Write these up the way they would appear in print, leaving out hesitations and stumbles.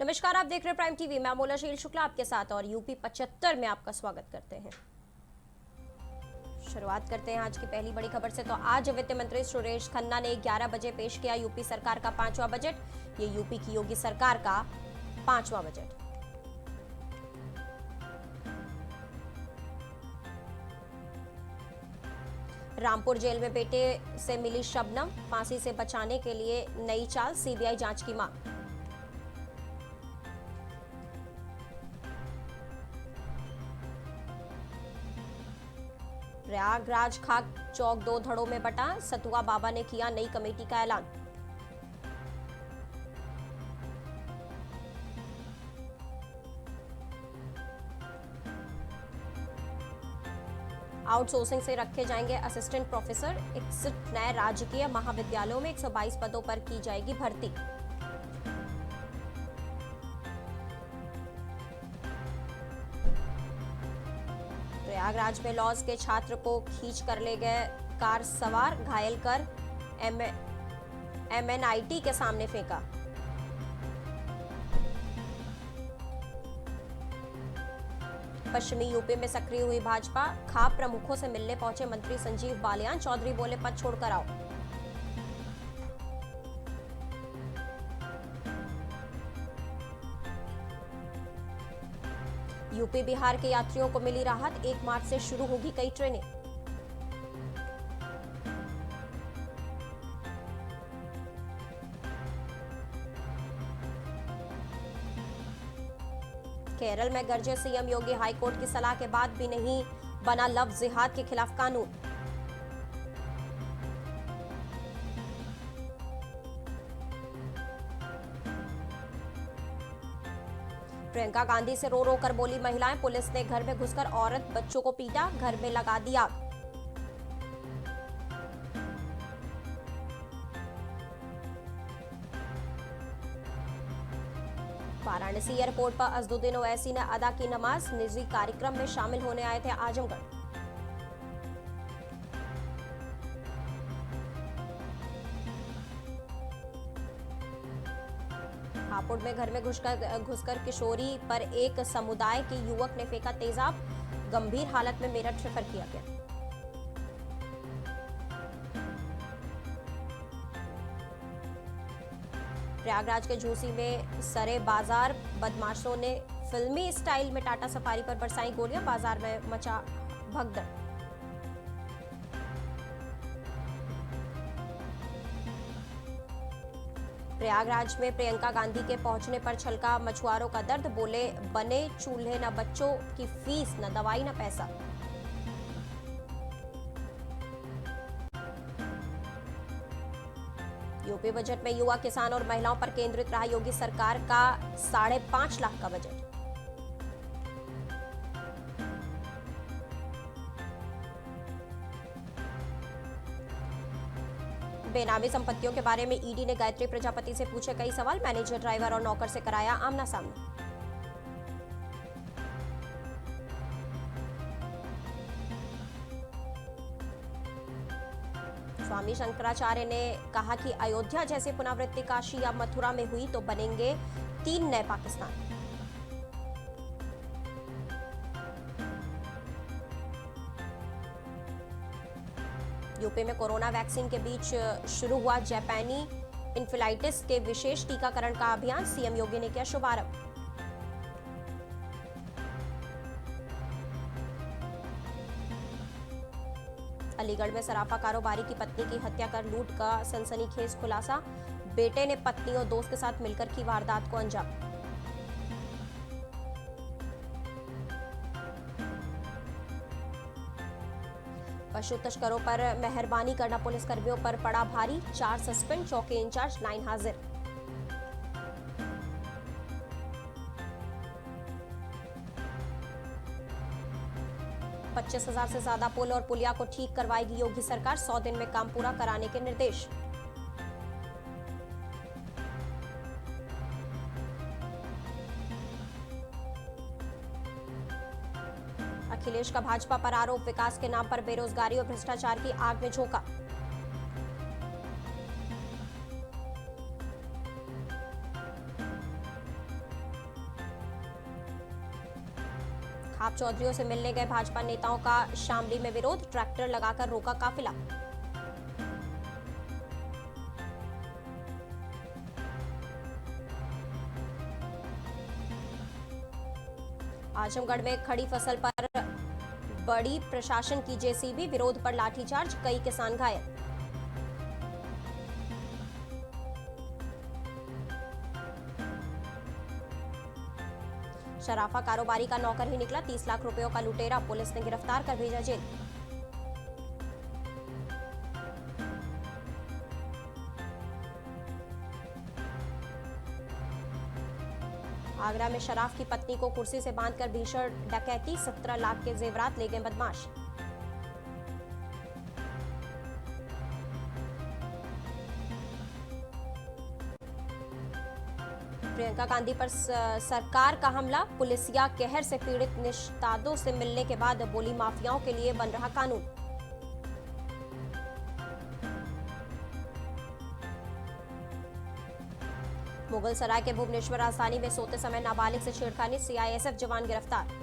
नमस्कार, आप देख रहे हैं प्राइम टीवी। मैं मोलाशील शुक्ला आपके साथ और यूपी 75 में आपका स्वागत करते हैं। शुरुआत करते हैं आज की पहली बड़ी खबर से। तो आज वित्त मंत्री सुरेश खन्ना ने 11 बजे पेश किया यूपी सरकार का 5वां बजट। ये यूपी की योगी सरकार का 5वां बजट। रामपुर जेल में बेटे से मिली शबनम, फांसी से बचाने के लिए नई चाल, सीबीआई जांच की मांग। प्रयागराज खाक चौक 2 धड़ों में बटा, सतुआ बाबा ने किया नई कमेटी का ऐलान। आउटसोर्सिंग से रखे जाएंगे असिस्टेंट प्रोफेसर। 61 नए राजकीय महाविद्यालयों में 122 पदों पर की जाएगी भर्ती। प्रयागराज में लॉज के छात्र को खींच कर ले गए कार सवार, घायल कर एमएनआईटी के सामने फेंका। पश्चिमी यूपी में सक्रिय हुई भाजपा, खाप प्रमुखों से मिलने पहुंचे मंत्री संजीव बालियान। चौधरी बोले पद छोड़कर आओ। यूपी बिहार के यात्रियों को मिली राहत, 1 मार्च से शुरू होगी कई ट्रेनें। केरल में गरजे सीएम योगी, हाईकोर्ट की सलाह के बाद भी नहीं बना लव जिहाद के खिलाफ कानून। प्रियंका गांधी से रो रो कर बोली महिलाएं, पुलिस ने घर में घुसकर औरत बच्चों को पीटा, घर में लगा दी आग। वाराणसी एयरपोर्ट पर अज़दुद्दीन ओवैसी ने अदा की नमाज, निजी कार्यक्रम में शामिल होने आए थे आजमगढ़। हापुड़ में घर में घुसकर किशोरी पर एक समुदाय के युवक ने फेंका तेजाब, गंभीर हालत में मेरठ रेफर किया गया। प्रयागराज के झूसी में सरे बाजार, बदमाशों ने फिल्मी स्टाइल में टाटा सफारी पर बरसाई गोलियां, बाजार में मचा भगदड़। प्रयागराज में प्रियंका गांधी के पहुंचने पर छलका मछुआरों का दर्द, बोले बने चूल्हे न बच्चों की फीस, न दवाई न पैसा। यूपी बजट में युवा, किसान और महिलाओं पर केंद्रित रहा योगी सरकार का 5.5 लाख का बजट। बेनामी संपत्तियों के बारे में ईडी ने गायत्री प्रजापति से पूछे कई सवाल, मैनेजर, ड्राइवर और नौकर से कराया आमना सामना। स्वामी शंकराचार्य ने कहा कि अयोध्या जैसी पुनरावृत्ति काशी या मथुरा में हुई तो बनेंगे 3 नए पाकिस्तान। यूपी में कोरोना वैक्सीन के बीच शुरू हुआ जापानी इन्फेलाइटिस के विशेष टीकाकरण का अभियान, सीएम योगी ने किया शुभारंभ। अलीगढ़ में सराफा कारोबारी की पत्नी की हत्या कर लूट का सनसनीखेज खुलासा, बेटे ने पत्नी और दोस्त के साथ मिलकर की वारदात को अंजाम। पशु तस्करों पर मेहरबानी करना पुलिस कर्मियों पर पड़ा भारी, 4 सस्पेंड, चौकी इंचार्ज 9 हाजिर। $25,000 से ज्यादा पुल और पुलिया को ठीक करवाएगी योगी सरकार, 100 दिन में काम पूरा कराने के निर्देश। अखिलेश का भाजपा पर आरोप, विकास के नाम पर बेरोजगारी और भ्रष्टाचार की आग में झोंका। आप चौधरियों से मिलने गए भाजपा नेताओं का शामली में विरोध, ट्रैक्टर लगाकर रोका काफिला। आजमगढ़ में खड़ी फसल पर बड़ी प्रशासन की जेसीबी, विरोध पर लाठीचार्ज, कई किसान घायल। शराफा कारोबारी का नौकर ही निकला, 30 लाख रुपयों का लुटेरा, पुलिस ने गिरफ्तार कर भेजा जेल। आगरा में शराफ की पत्नी को कुर्सी से बांधकर भीषण डकैती, 17 लाख के जेवरात ले गए बदमाश। प्रियंका गांधी पर सरकार का हमला, पुलिसिया कहर से पीड़ित निषादों से मिलने के बाद बोली माफियाओं के लिए बन रहा कानून। मुगल सराय के भुवनेश्वर राजधानी में सोते समय नाबालिग से छेड़खानी, सीआईएसएफ जवान गिरफ्तार।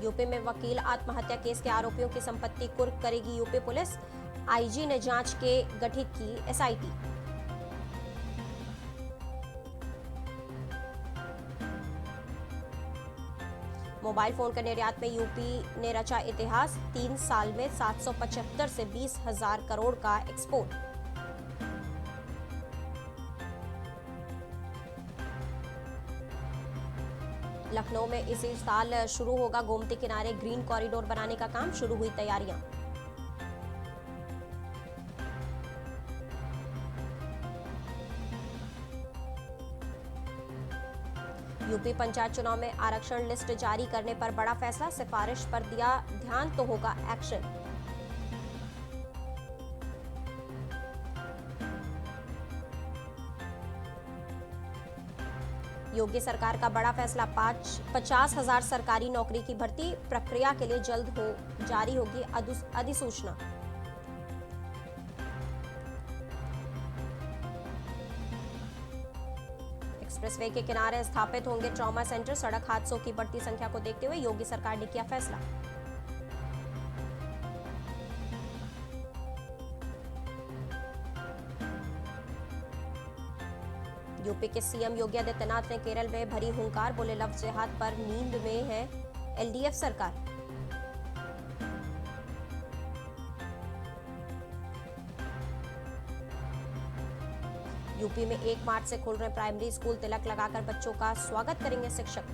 यूपी में वकील आत्महत्या केस के आरोपियों की संपत्ति कुर्क करेगी यूपी पुलिस, आईजी ने जांच के गठित की एसआईटी। मोबाइल फोन के निर्यात में यूपी ने रचा इतिहास, 3 साल में 775 से 20,000 करोड़ का एक्सपोर्ट। लखनऊ में इसी साल शुरू होगा गोमती किनारे ग्रीन कॉरिडोर बनाने का काम, शुरू हुई तैयारियां। यूपी पंचायत चुनाव में आरक्षण लिस्ट जारी करने पर बड़ा फैसला, सिफारिश पर दिया ध्यान तो होगा एक्शन। योगी सरकार का बड़ा फैसला, 50,000 सरकारी नौकरी की भर्ती प्रक्रिया के लिए जल्द जारी होगी अधिसूचना। एक्सप्रेसवे के किनारे स्थापित होंगे ट्रॉमा सेंटर, सड़क हादसों की बढ़ती संख्या को देखते हुए योगी सरकार ने किया फैसला। यूपी के सीएम योगी आदित्यनाथ ने केरल में भरी हुंकार, बोले लव जिहाद पर नींद में है एलडीएफ सरकार। यूपी में 1 मार्च से खुल रहे प्राइमरी स्कूल, तिलक लगाकर बच्चों का स्वागत करेंगे शिक्षक।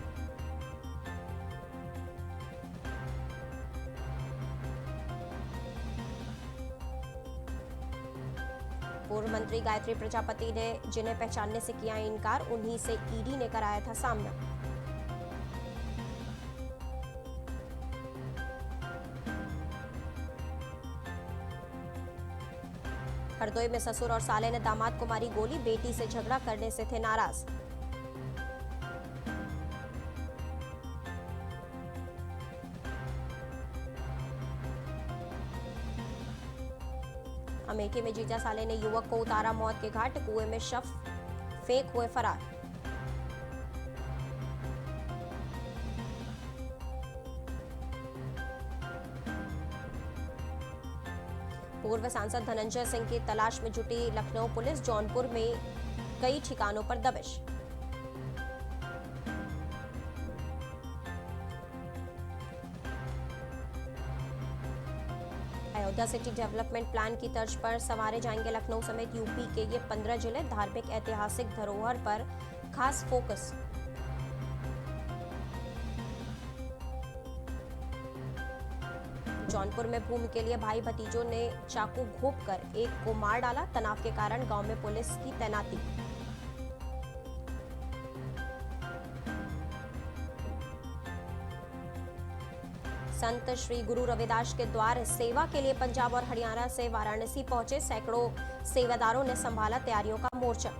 पूर्व मंत्री गायत्री प्रजापति ने जिन्हें पहचानने से किया इनकार, उन्हीं से ईडी ने कराया था सामना। हरदोई में ससुर और साले ने दामाद को मारी गोली, बेटी से झगड़ा करने से थे नाराज। अमेठी में जीजा साले ने युवक को उतारा मौत के घाट, कुएं में शव फेंक हुए फरार। पूर्व सांसद धनंजय सिंह की तलाश में जुटी लखनऊ पुलिस, जौनपुर में कई ठिकानों पर दबिश। अयोध्या सिटी डेवलपमेंट प्लान की तर्ज पर संवारे जाएंगे लखनऊ समेत यूपी के ये 15 जिले, धार्मिक ऐतिहासिक धरोहर पर खास फोकस। जौनपुर में भूमि के लिए भाई भतीजों ने चाकू घोंपकर एक को मार डाला, तनाव के कारण गांव में पुलिस की तैनाती। संत श्री गुरु रविदास के द्वार सेवा के लिए पंजाब और हरियाणा से वाराणसी पहुंचे सैकड़ों सेवादारों ने संभाला तैयारियों का मोर्चा।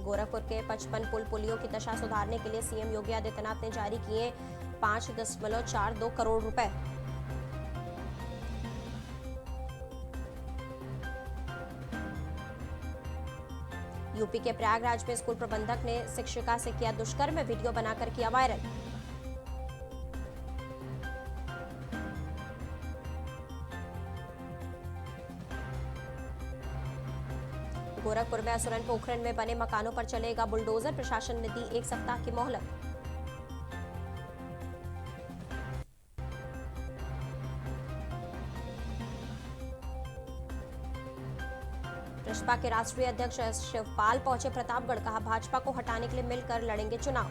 गोरखपुर के 55 पुलियों की दशा सुधारने के लिए सीएम योगी आदित्यनाथ ने जारी किए 5.42 करोड़ रुपए। यूपी के प्रयागराज में स्कूल प्रबंधक ने शिक्षिका से किया दुष्कर्म, वीडियो बनाकर किया वायरल। गोरखपुर में असुरन पोखरण में बने मकानों पर चलेगा बुलडोजर, प्रशासन ने दी 1 सप्ताह की मोहलत। प्रसपा के राष्ट्रीय अध्यक्ष शिवपाल पहुंचे प्रतापगढ़, कहा भाजपा को हटाने के लिए मिलकर लड़ेंगे चुनाव।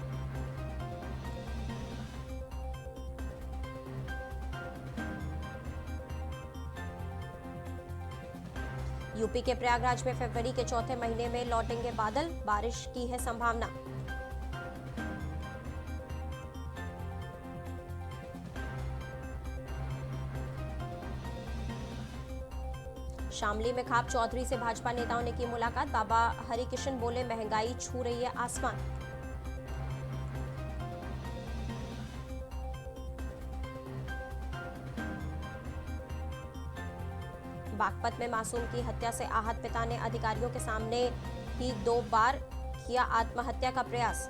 यूपी के प्रयागराज में फरवरी के चौथे महीने में लौटेंगे बादल, बारिश की है संभावना। शामली में खाप चौधरी से भाजपा नेताओं ने की मुलाकात, बाबा हरिकिशन बोले महंगाई छू रही है आसमान। बागपत में मासूम की हत्या से आहत पिता ने अधिकारियों के सामने ही 2 बार किया आत्महत्या का प्रयास।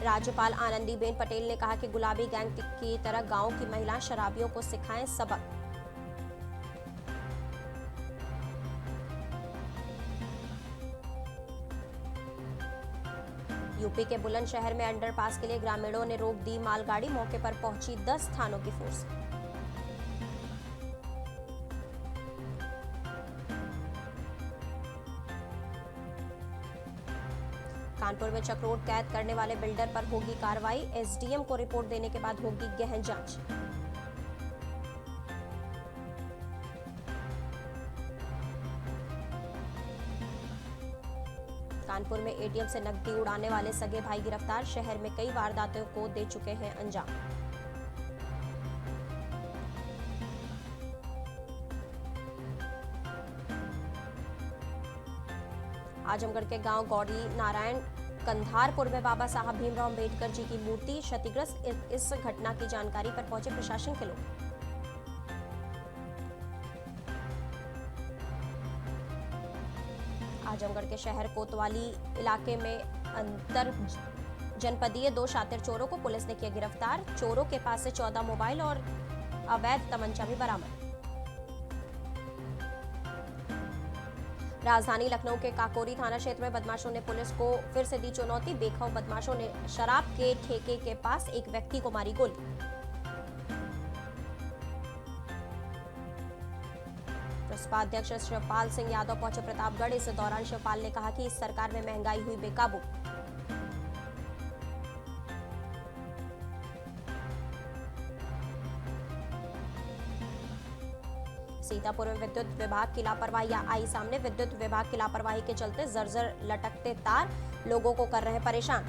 राज्यपाल आनंदीबेन पटेल ने कहा कि गुलाबी गैंग की तरह गांव की महिला शराबियों को सिखाएं सबक। यूपी के बुलंदशहर में अंडरपास के लिए ग्रामीणों ने रोक दी मालगाड़ी, मौके पर पहुंची 10 थानों की फोर्स। कानपुर में चक्रोट कैद करने वाले बिल्डर पर होगी कार्रवाई, एसडीएम को रिपोर्ट देने के बाद होगी गहन जांच। कानपुर में एटीएम से नकदी उड़ाने वाले सगे भाई गिरफ्तार, शहर में कई वारदातों को दे चुके हैं अंजाम। आजमगढ़ के गांव गौरी नारायण कंधारपुर में बाबा साहब भीमराव अंबेडकर जी की मूर्ति क्षतिग्रस्त, इस घटना की जानकारी पर पहुंचे प्रशासन के लोग। आजमगढ़ के शहर कोतवाली इलाके में अंतर जनपदीय 2 शातिर चोरों को पुलिस ने किया गिरफ्तार, चोरों के पास से 14 मोबाइल और अवैध तमंचा भी बरामद। राजधानी लखनऊ के काकोरी थाना क्षेत्र में बदमाशों ने पुलिस को फिर से दी चुनौती, बेखौफ बदमाशों ने शराब के ठेके के पास एक व्यक्ति को मारी गोली। प्रसपा अध्यक्ष शिवपाल सिंह यादव पहुंचे प्रतापगढ़, इस दौरान शिवपाल ने कहा कि इस सरकार में महंगाई हुई बेकाबू। सीतापुर में विद्युत विभाग की लापरवाही आई सामने, विद्युत विभाग की लापरवाही के चलते जर्जर लटकते तार लोगों को कर रहे परेशान।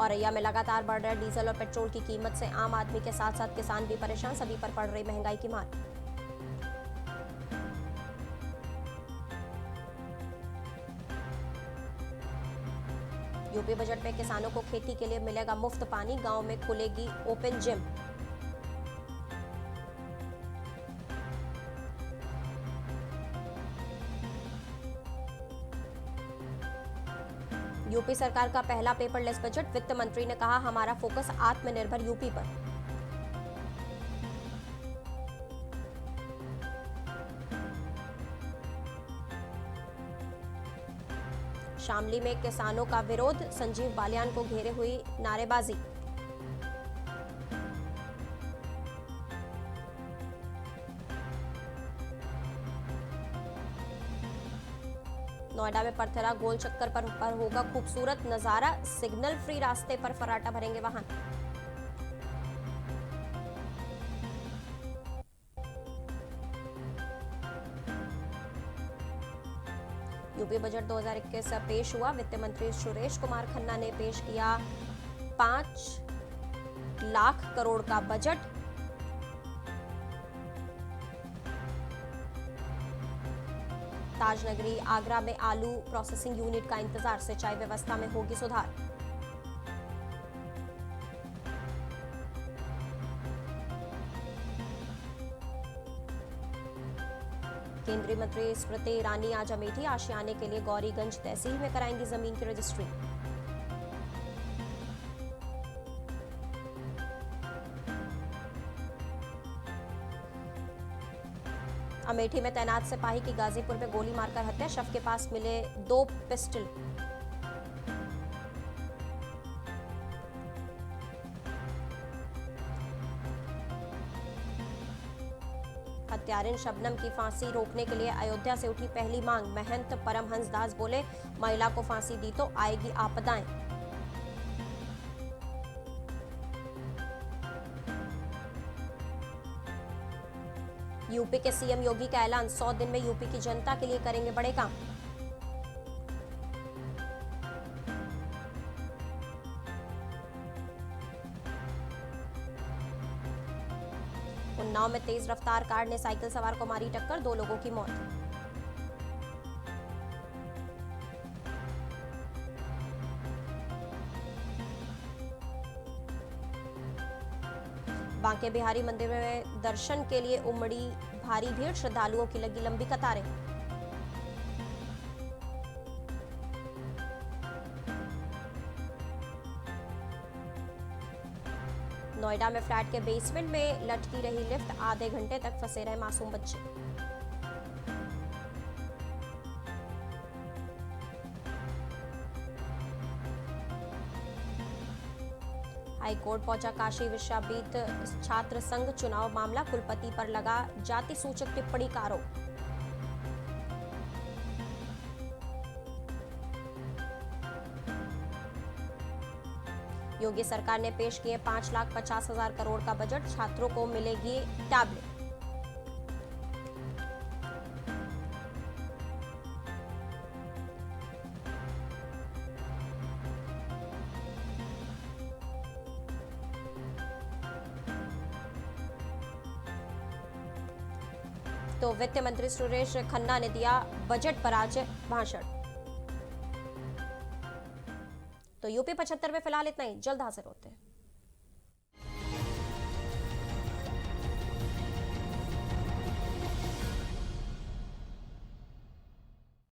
औरैया में लगातार बढ़ रहे डीजल और पेट्रोल की कीमत से आम आदमी के साथ साथ किसान भी परेशान, सभी पर पड़ रही महंगाई की मार। यूपी बजट में किसानों को खेती के लिए मिलेगा मुफ्त पानी, गांव में खुलेगी ओपन जिम। यूपी सरकार का पहला पेपरलेस बजट, वित्त मंत्री ने कहा हमारा फोकस आत्मनिर्भर यूपी पर। शामली में किसानों का विरोध, संजीव बालियान को घेरे हुई नारेबाजी। नोएडा में पथरा गोल चक्कर पर होगा खूबसूरत नजारा, सिग्नल फ्री रास्ते पर फर्राटा भरेंगे वाहन। यूपी बजट 2021 पेश हुआ, वित्त मंत्री सुरेश कुमार खन्ना ने पेश किया 5 लाख करोड़ का बजट। ताजनगरी आगरा में आलू प्रोसेसिंग यूनिट का इंतजार, सिंचाई व्यवस्था में होगी सुधार। केंद्रीय मंत्री स्मृति ईरानी आज अमेठी आशियाने के लिए गौरीगंज तहसील में कराएंगी जमीन की रजिस्ट्री। अमेठी में तैनात सिपाही की गाजीपुर में गोली मारकर हत्या, शव के पास मिले 2 पिस्टल। हत्यारिन शबनम की फांसी रोकने के लिए अयोध्या से उठी पहली मांग, महंत परमहंस दास बोले महिला को फांसी दी तो आएगी आपदाएं। यूपी के सीएम योगी का ऐलान, 100 दिन में यूपी की जनता के लिए करेंगे बड़े काम। उन्नाव में तेज रफ्तार कार ने साइकिल सवार को मारी टक्कर, 2 लोगों की मौत। बांके बिहारी मंदिर में दर्शन के लिए उमड़ी भारी भीड़, श्रद्धालुओं की लगी लंबी कतारें। नोएडा में फ्लैट के बेसमेंट में लटकी रही लिफ्ट, आधे घंटे तक फंसे रहे मासूम बच्चे। हाईकोर्ट पहुंचा काशी विश्वविद्यापीठ छात्र संघ चुनाव मामला, कुलपति पर लगा जाति सूचक टिप्पणी का आरोप। योगी सरकार ने पेश किए 5,50,000 करोड़ का बजट, छात्रों को मिलेगी टैबलेट। तो वित्त मंत्री सुरेश खन्ना ने दिया बजट पर आज भाषण। तो यूपी 75 में फिलहाल इतना ही, जल्द हाजिर होते हैं।